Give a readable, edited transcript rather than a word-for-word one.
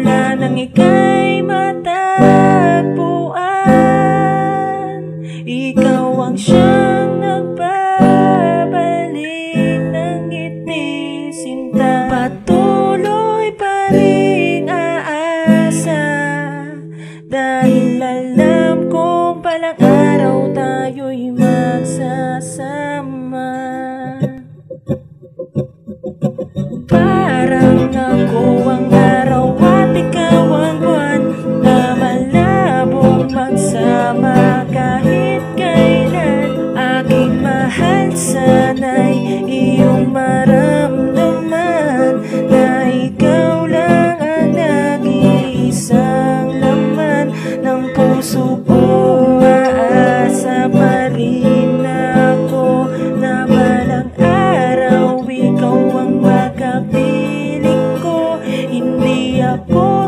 mula nang ika'y matagpuan. Ikaw ang siyang nagbabalik ng ngiti sinta. Patuloy pa ring aasa, dahil alam kong palang araw tayo'y magsasama. Parang ako ang araw at ikaw ang buwan, na malabong magsama kahit kailan. Aking mahal, sana'y iyong maramdaman na ikaw lang ang nag-iisang laman ng puso ko. Aasa pa rin ako na balang araw ikaw ang makapiling ko. Hindi ako